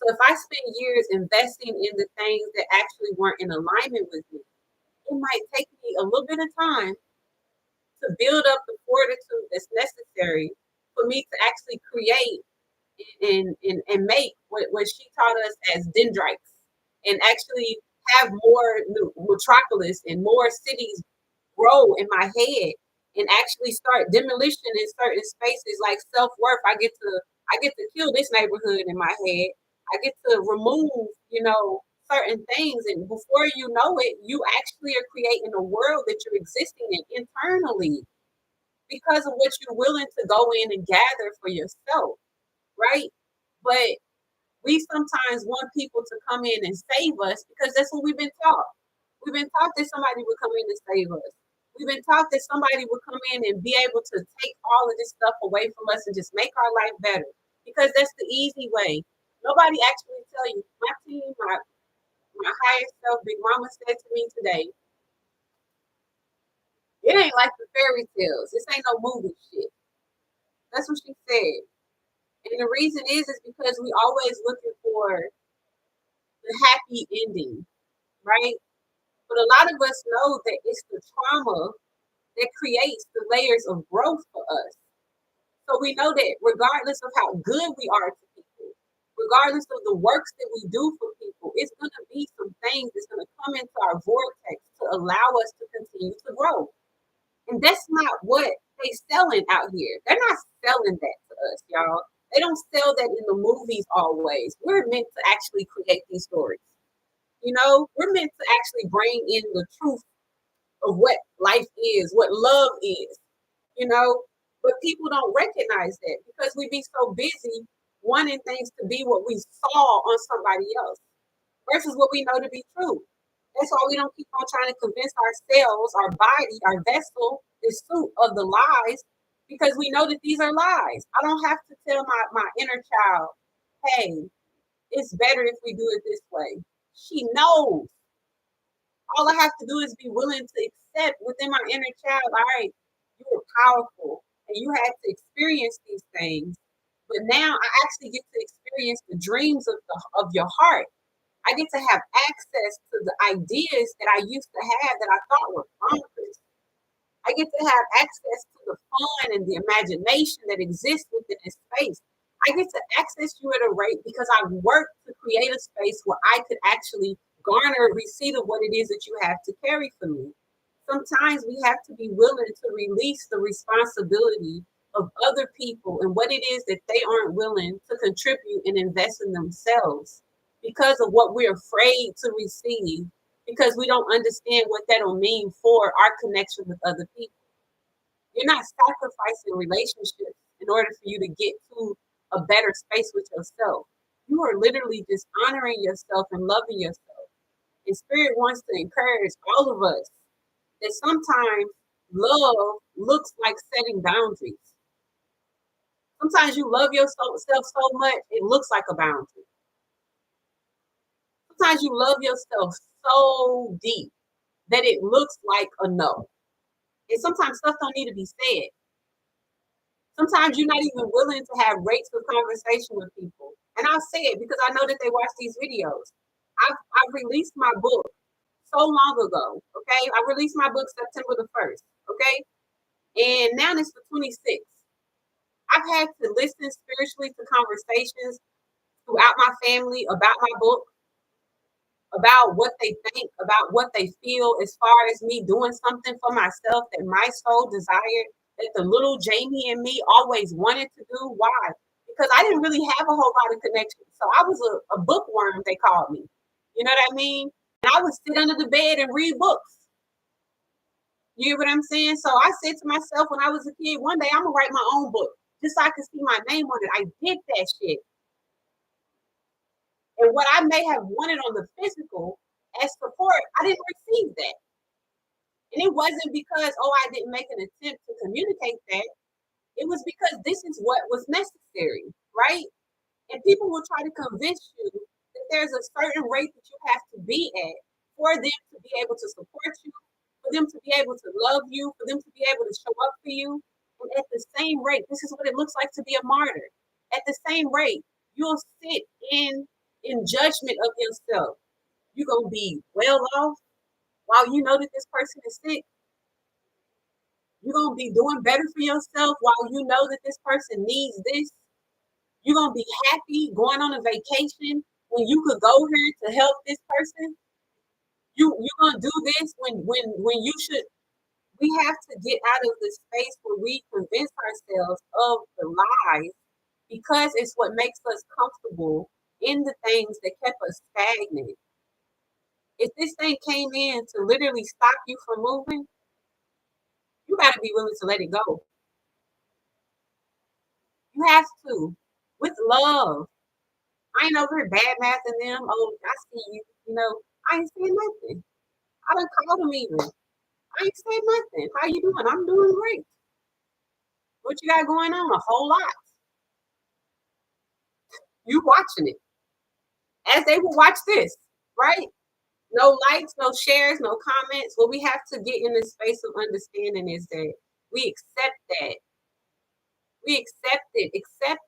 A: So if I spent years investing in the things that actually weren't in alignment with me, it might take me a little bit of time to build up the fortitude that's necessary for me to actually create and make what she taught us as dendrites and actually have more metropolis and more cities grow in my head and actually start demolition in certain spaces like self-worth. I get to kill this neighborhood in my head. I get to remove, certain things. And before you know it, you actually are creating a world that you're existing in internally because of what you're willing to go in and gather for yourself, right? But we sometimes want people to come in and save us because that's what we've been taught. We've been taught that somebody would come in and save us. We've been taught that somebody would come in and be able to take all of this stuff away from us and just make our life better because that's the easy way. Nobody actually tell you. My team, my higher self, Big Mama said to me today, it ain't like the fairy tales. This ain't no movie shit. That's what she said. And the reason is because we always looking for the happy ending, right? But a lot of us know that it's the trauma that creates the layers of growth for us. So we know that regardless of how good we are to people, regardless of the works that we do for people, it's going to be some things that's going to come into our vortex to allow us to continue to grow. And that's not what they selling out here. They're not selling that to us, y'all. They don't sell that in the movies always. We're meant to actually create these stories. We're meant to actually bring in the truth of what life is, what love is, you know. But people don't recognize that because we be so busy wanting things to be what we saw on somebody else versus what we know to be true. That's why we don't keep on trying to convince ourselves, our body, our vessel, the suit of the lies, because we know that these are lies. I don't have to tell my inner child, hey, it's better if we do it this way. She knows. All I have to do is be willing to accept within my inner child, all right, you were powerful and you had to experience these things. But now I actually get to experience the dreams of your heart. I get to have access to the ideas that I used to have that I thought were bonkers. I get to have access to the fun and the imagination that exists within this space. I get to access you at a rate because I worked to create a space where I could actually garner a receipt of what it is that you have to carry for me. Sometimes we have to be willing to release the responsibility of other people and what it is that they aren't willing to contribute and invest in themselves because of what we're afraid to receive because we don't understand what that'll mean for our connection with other people. You're not sacrificing relationships in order for you to get to a better space with yourself. You are literally just honoring yourself and loving yourself. And Spirit wants to encourage all of us that sometimes love looks like setting boundaries. Sometimes you love yourself so much, it looks like a boundary. Sometimes you love yourself so deep that it looks like a no. And sometimes stuff don't need to be said. Sometimes you're not even willing to have rates of conversation with people. And I'll say it because I know that they watch these videos. I've released my book so long ago, okay? I released my book September the 1st, okay? And now it's the 26th. I've had to listen spiritually to conversations throughout my family about my book, about what they think, about what they feel, as far as me doing something for myself that my soul desired, that the little Jamie in me always wanted to do. Why? Because I didn't really have a whole lot of connection. So I was a bookworm, they called me. You know what I mean? And I would sit under the bed and read books. You know what I'm saying? So I said to myself when I was a kid, one day I'm gonna write my own book just so I can see my name on it. I did that shit. And what I may have wanted on the physical as support, I didn't receive that. And it wasn't because, oh, I didn't make an attempt to communicate that. It was because this is what was necessary, right? And people will try to convince you that there's a certain rate that you have to be at for them to be able to support you, for them to be able to love you, for them to be able to show up for you. And at the same rate, this is what it looks like to be a martyr. At the same rate, you'll sit in judgment of yourself. You're gonna be well off while you know that this person is sick. You're gonna be doing better for yourself while you know that this person needs this. You're gonna be happy going on a vacation when you could go here to help this person. You're gonna do this when you should. We have to get out of the space where we convince ourselves of the lies because it's what makes us comfortable in the things that kept us stagnant. If this thing came in to literally stop you from moving, you got to be willing to let it go. You have to, with love. I ain't over here bad mouthing them. Oh, I see you. You know, I ain't saying nothing. I done called them even. I ain't saying nothing. How you doing? I'm doing great. What you got going on? A whole lot. You watching it as they will watch this, right? No likes, no shares, no comments. What we have to get in this space of understanding is that we accept that. We accept it, accept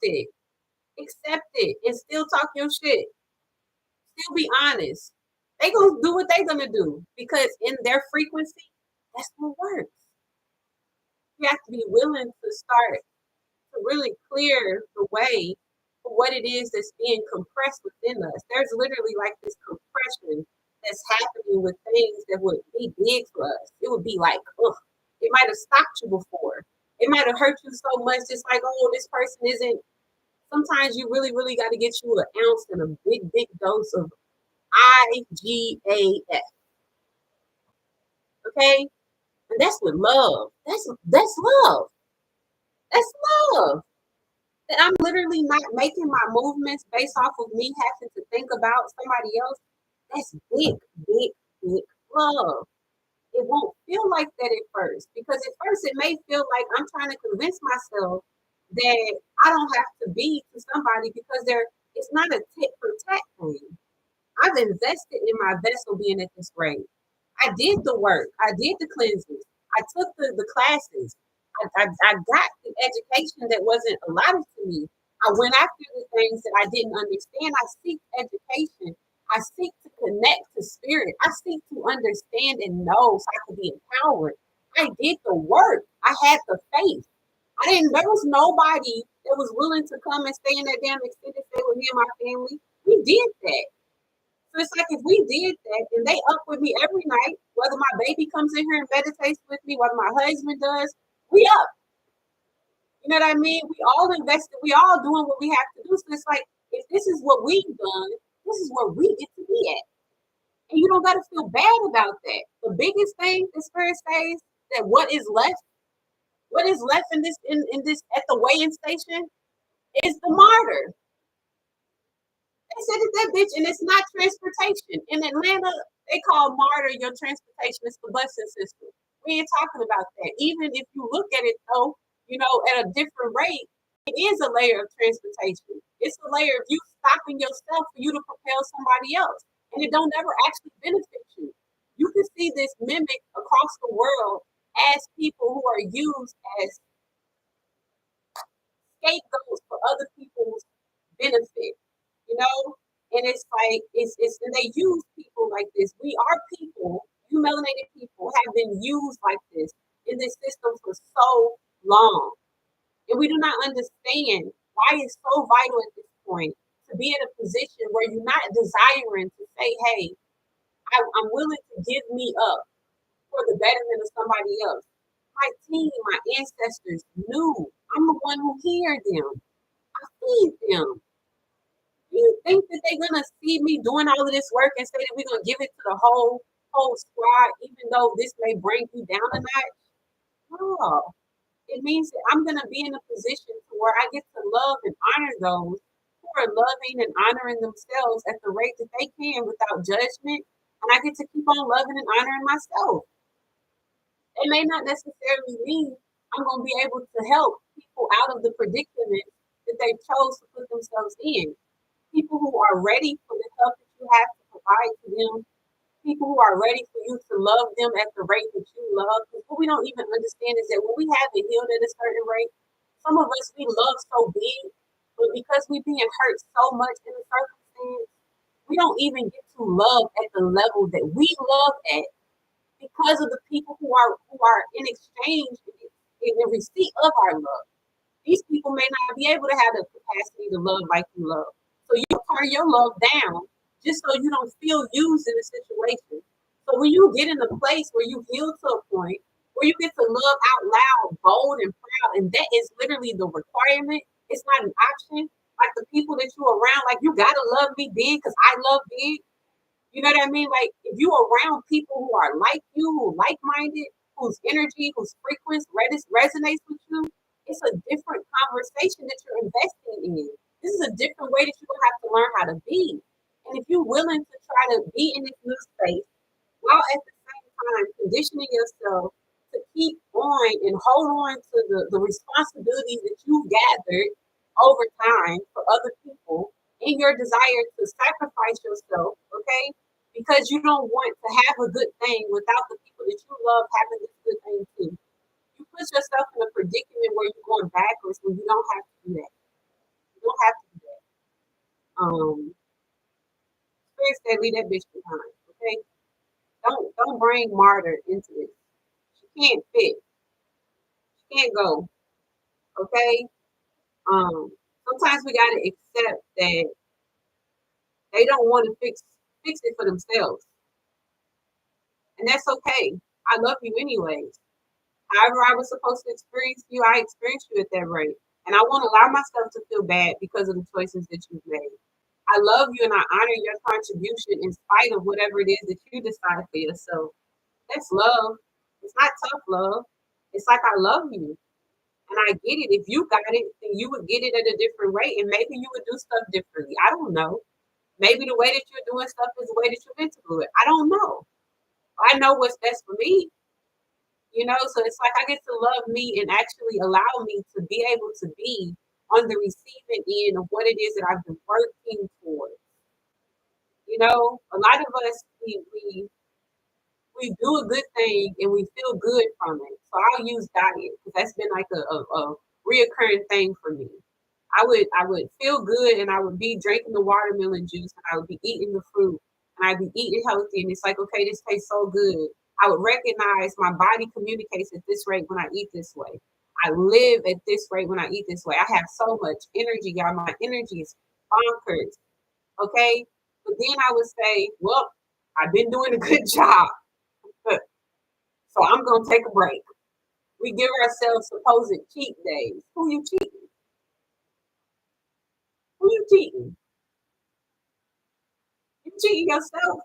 A: it, and still talk your shit. Still be honest. They gonna do what they gonna do because in their frequency, that's what works. You have to be willing to start to really clear the way for what it is that's being compressed within us. There's literally like this compression that's happening with things that would be big for us. It would be like, ugh, it might have stopped you before. It might have hurt you so much, just like, oh, this person isn't. Sometimes you really, really got to get you an ounce and a big, big dose of IGAF. Okay? And that's with love. That's love. That's love. That I'm literally not making my movements based off of me having to think about somebody else. That's big, big, big love. It won't feel like that at first because at first it may feel like I'm trying to convince myself that I don't have to be to somebody because it's not a tit for tat thing. I've invested in my vessel being at this rate. I did the work. I did the cleanses. I took the classes. I got the education that wasn't allotted to me. I went after the things that I didn't understand. I seek education. I seek to connect to spirit. I seek to understand and know so I could be empowered. I did the work. I had the faith. There was nobody that was willing to come and stay in that damn extended stay with me and my family. We did that. So it's like if we did that and they up with me every night, whether my baby comes in here and meditates with me, whether my husband does, we up. You know what I mean? We all invested, we all doing what we have to do. So it's like if this is what we've done, this is where we get to be at. And you don't gotta feel bad about that. The biggest thing the spirit says that what is left in this at the weighing station is the martyr. They said it's that bitch, and it's not transportation. In Atlanta, they call MARTA your transportation. It's the busing system. We ain't talking about that. Even if you look at it, though, at a different rate, it is a layer of transportation. It's a layer of you stopping yourself for you to propel somebody else. And it don't ever actually benefit you. You can see this mimic across the world as people who are used as scapegoats for other people's benefit. You know, and it's like and they use people like this. We are people, you melanated people have been used like this in this system for so long. And we do not understand why it's so vital at this point to be in a position where you're not desiring to say, hey, I'm willing to give me up for the betterment of somebody else. My team, my ancestors knew I'm the one who heard them. I feed them. Do you think that they're gonna see me doing all of this work and say that we're gonna give it to the whole squad, even though this may bring you down a notch? No. It means that I'm gonna be in a position to where I get to love and honor those who are loving and honoring themselves at the rate that they can without judgment. And I get to keep on loving and honoring myself. It may not necessarily mean I'm going to be able to help people out of the predicament that they chose to put themselves in. People who are ready for the help that you have to provide to them. People who are ready for you to love them at the rate that you love. Because what we don't even understand is that when we haven't healed at a certain rate, some of us, we love so big, but because we're being hurt so much in a circumstance, we don't even get to love at the level that we love at because of the people who are in exchange in the receipt of our love. These people may not be able to have the capacity to love like you love. So you turn your love down just so you don't feel used in a situation. So when you get in a place where you heal to a point where you get to love out loud, bold and proud, and that is literally the requirement. It's not an option. Like the people that you around, like you gotta love me big because I love big. You know what I mean? Like if you around people who are like you, who like minded, whose energy, whose frequency resonates with you, it's a different conversation that you're investing in. This is a different way that you're gonna have to learn how to be. And if you're willing to try to be in this new space while at the same time conditioning yourself to keep on and hold on to the responsibilities that you've gathered over time for other people in your desire to sacrifice yourself, okay? Because you don't want to have a good thing without the people that you love having this good thing too. You put yourself in a predicament where you're going backwards when you don't have to do that. You don't have to do that. Spirit said, leave that bitch behind, okay? Don't bring martyr into this. She can't fit. She can't go, okay? Sometimes we gotta accept that they don't want to fix it for themselves, and that's okay. I love you anyways. However, I was supposed to experience you, I experienced you at that rate. And I won't allow myself to feel bad because of the choices that you've made. I love you and I honor your contribution in spite of whatever it is that you decide for yourself. That's love. It's not tough love. It's like I love you. And I get it. If you got it, then you would get it at a different rate. And maybe you would do stuff differently. I don't know. Maybe the way that you're doing stuff is the way that you're meant to do it. I don't know. I know what's best for me. So it's like I get to love me and actually allow me to be able to be on the receiving end of what it is that I've been working towards. A lot of us we do a good thing and we feel good from it. So I'll use diet because that's been like a reoccurring thing for me. I would feel good and I would be drinking the watermelon juice and I would be eating the fruit and I'd be eating healthy and it's like, okay, this tastes so good. I would recognize my body communicates at this rate when I eat this way. I live at this rate when I eat this way. I have so much energy, y'all. My energy is bonkers. Okay. But then I would say, well, I've been doing a good job. So I'm gonna take a break. We give ourselves supposed cheat days. Who you cheating? Who you cheating? You cheating yourself.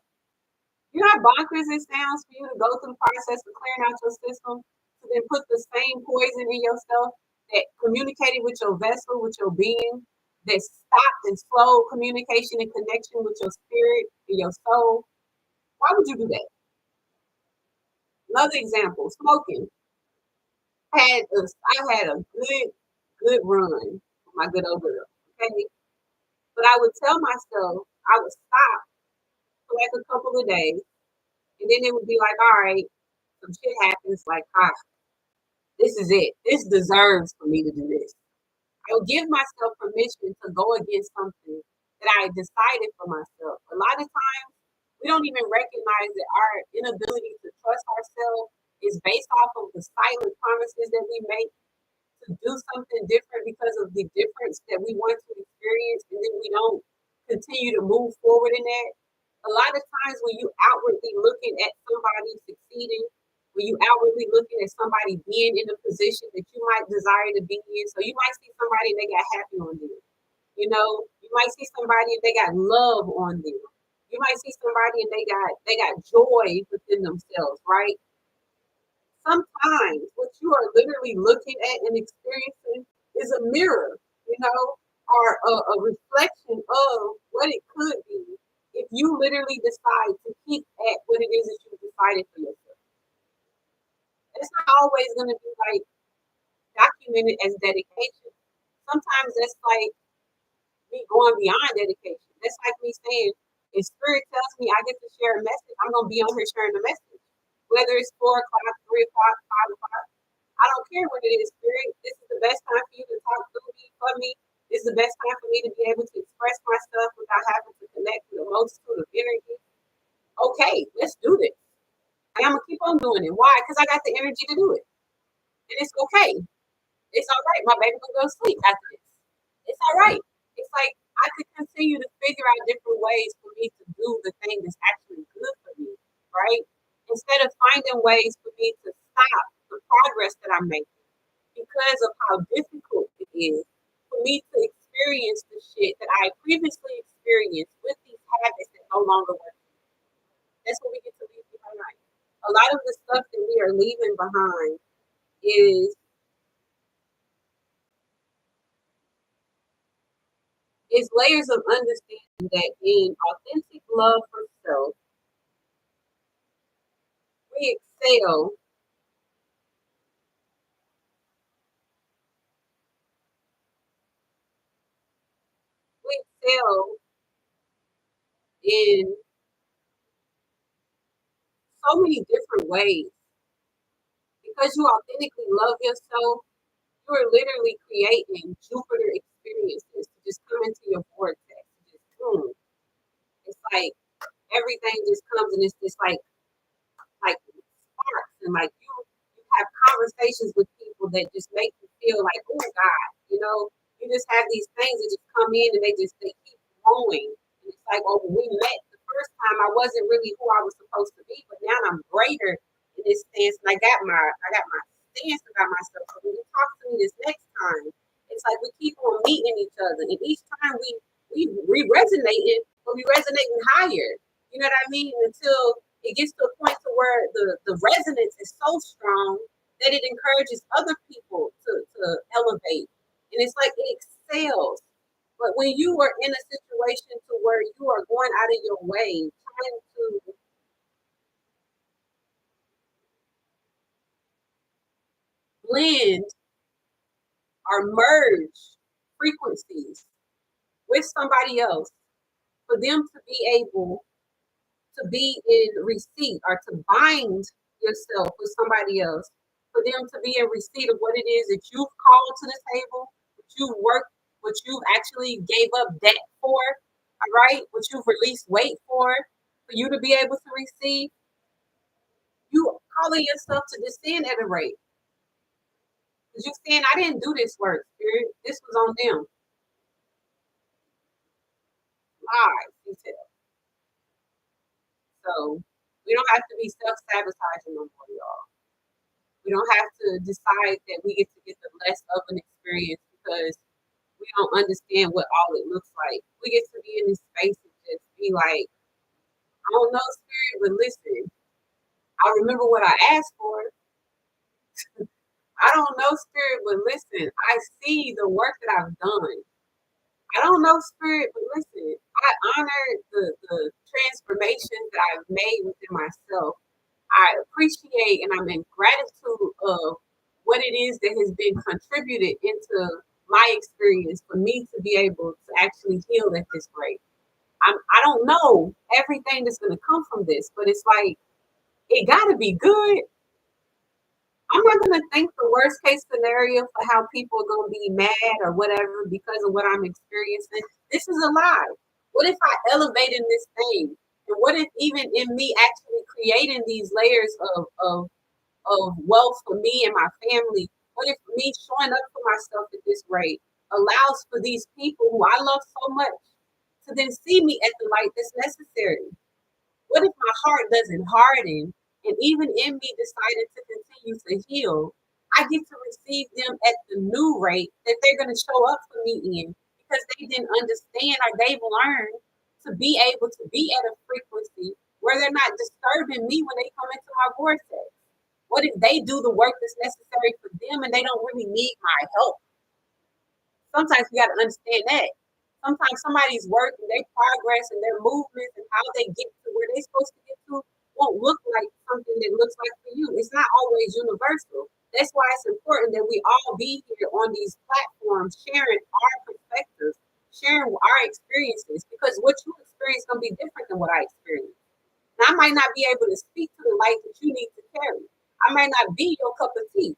A: You know how bonkers it sounds for you to go through the process of clearing out your system to then put the same poison in yourself that communicated with your vessel, with your being, that stopped and slowed communication and connection with your spirit and your soul. Why would you do that? Another example, smoking. I had a good run with my good old girl. Okay. But I would tell myself I would stop for like a couple of days and then it would be like, all right, some shit happens, like, this is it. This deserves for me to do this. I would give myself permission to go against something that I decided for myself. A lot of times, we don't even recognize that our inability to trust ourselves is based off of the silent promises that we make to to do something different because of the difference that we want to experience, and then we don't continue to move forward in that. A lot of times when you outwardly looking at somebody succeeding, when you outwardly looking at somebody being in a position that you might desire to be in, so you might see somebody and they got happy on them. You know, you might see somebody and they got love on them. You might see somebody and they got joy within themselves, right? Sometimes what you are literally looking at and experiencing is a mirror, you know, or a reflection of what it could be if you literally decide to keep at what it is that you decided for yourself. It's not always going to be like documented as dedication. Sometimes that's like me going beyond dedication. That's like me saying, if spirit tells me I get to share a message, I'm going to be on here sharing the message. Whether it's 4 o'clock, 3 o'clock, 5 o'clock, I don't care what it is, spirit. This is the best time for you to talk to me, for me. This is the best time for me to be able to express myself without having to connect with a multitude of energy. Okay, let's do this. And I'm gonna keep on doing it. Why? Because I got the energy to do it. And it's okay. It's all right. My baby will go to sleep after this. It's all right. It's like I could continue to figure out different ways for me to do the thing that's actually good for me, right? Instead of finding ways for me to stop the progress that I'm making because of how difficult it is for me to experience the shit that I previously experienced with these habits that no longer work. That's what we get to leave behind. A lot of the stuff that we are leaving behind is layers of understanding that in authentic love for self, we excel, we excel in so many different ways. Because you authentically love yourself, you are literally creating Jupiter experiences to just come into your vortex. Just boom. It's like everything just comes and it's just like sparks and like you have conversations with people that just make you feel like, oh God, you know, you just have these things that just come in and they keep growing. And it's like, oh, when we met the first time, I wasn't really who I was supposed to be, but now I'm greater in this stance, and I got my stance about myself. So when you talk to me this next time, it's like we keep on meeting each other, and each time we resonating, but we resonating higher. You know what I mean? Until it gets to a point to where the resonance is so strong that it encourages other people to elevate. And it's like it excels. But when you are in a situation to where you are going out of your way, trying to blend or merge frequencies with somebody else for them to be able to be in receipt or to bind yourself with somebody else, for them to be in receipt of what it is that you've called to the table, what you've worked, what you've actually gave up debt for, all right, what you've released weight for you to be able to receive, you calling yourself to descend at a rate. Because you're saying, I didn't do this work, spirit. This was on them. Lies, detail. So we don't have to be self-sabotaging no more, y'all. We don't have to decide that we get the less of an experience because we don't understand what all it looks like. We get to be in this space and just be like, I don't know, spirit, but listen, I remember what I asked for. I don't know, spirit, but listen, I see the work that I've done. I don't know, spirit, but listen, I honor the transformations that I've made within myself. I appreciate and I'm in gratitude of what it is that has been contributed into my experience for me to be able to actually heal at this rate. I don't know everything that's going to come from this, but it's like, it got to be good. I'm not going to think the worst case scenario for how people are going to be mad or whatever because of what I'm experiencing. This is a lie. What if I elevate in this thing? And what if even in me actually creating these layers of wealth for me and my family What if me showing up for myself at this rate allows for these people who I love so much to then see me at the light that's necessary? What if my heart doesn't harden and even in me decided to continue to heal, I get to receive them at the new rate that they're going to show up for me in because they didn't understand or they've learned to be able to be at a frequency where they're not disturbing me when they come into my vortex? What if they do the work that's necessary for them and they don't really need my help? Sometimes we got to understand that. Sometimes somebody's work and their progress and their movements and how they get to where they're supposed to get to won't look like something that looks like for you. It's not always universal. That's why it's important that we all be here on these platforms sharing our perspectives, sharing our experiences, because what you experience is going to be different than what I experience. Now, I might not be able to speak to the light that you need to carry. I might not be your cup of tea,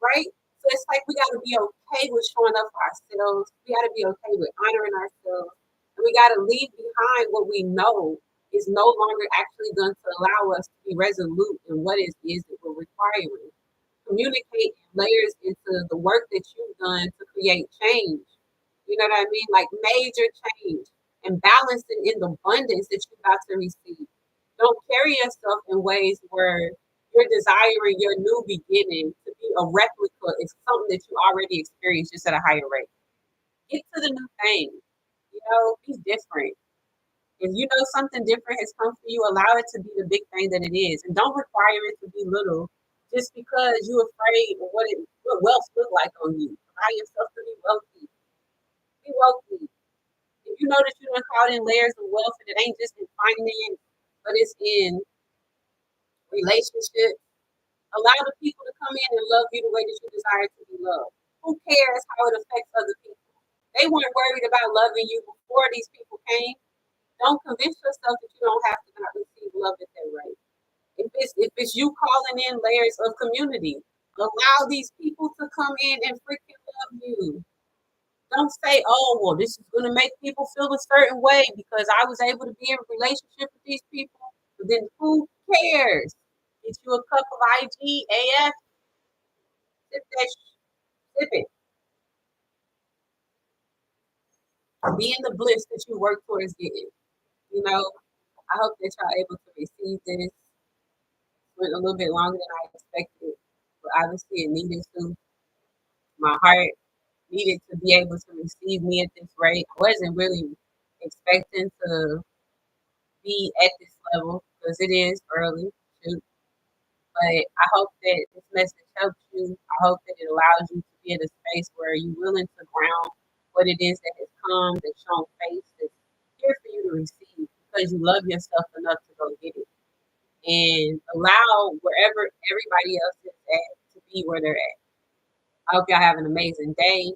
A: right? So it's like we got to be okay with showing up for ourselves. We got to be okay with honoring ourselves. And we got to leave behind what we know is no longer actually going to allow us to be resolute in what it is that we're requiring. Communicate layers into the work that you've done to create change. You know what I mean? Like major change and balancing in the abundance that you're about to receive. Don't carry yourself in ways where you're desiring your new beginning to be a replica of something that you already experienced just at a higher rate. Get to the new thing. You know, be different. If you know something different has come for you, allow it to be the big thing that it is. And don't require it to be little just because you're afraid of what wealth look like on you. Allow yourself to be wealthy. Be wealthy. If you know that you done caught in layers of wealth and it ain't just in finance, but it's in relationships, allow the people to come in and love you the way that you desire to be loved. Who cares how it affects other people? They weren't worried about loving you before these people came. Don't convince yourself that you don't have to not receive love at that rate. If it's you calling in layers of community, allow these people to come in and freaking love you. Don't say, oh, well, this is going to make people feel a certain way because I was able to be in a relationship with these people. But then who cares? Get you a cup of IGAF, sip that, sip it. Be in the bliss that you work towards getting. You know, I hope that y'all able to receive this. Went a little bit longer than I expected, but obviously it needed to. My heart needed to be able to receive me at this rate. I wasn't really expecting to be at this level because it is early. Shoot. But I hope that this message helps you. I hope that it allows you to be in a space where you're willing to ground what it is that has come, that's shown face, that's here for you to receive because you love yourself enough to go get it. And allow wherever everybody else is at to be where they're at. I hope y'all have an amazing day.